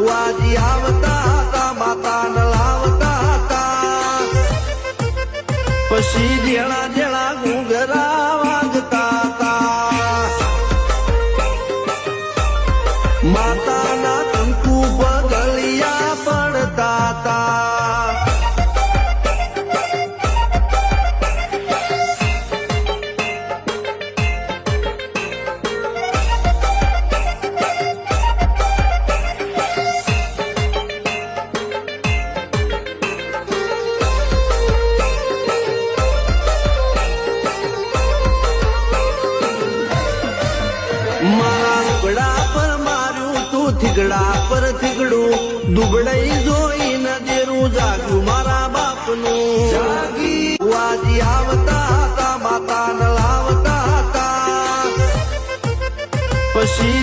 વાજી આવતા હતા માતા ન લાવતા હતા પછી જેણા જેણા ઘૂંઘરા વાગતા હતા માતાના કંકુ પગલિયા પડતા હતા થીગડા પર થીગડું દુબળાઈ જોઈને જેરું જાગ્યું મારા બાપનું જાગી વાજી આવતા હતા માતા ન લાવતા હતા પછી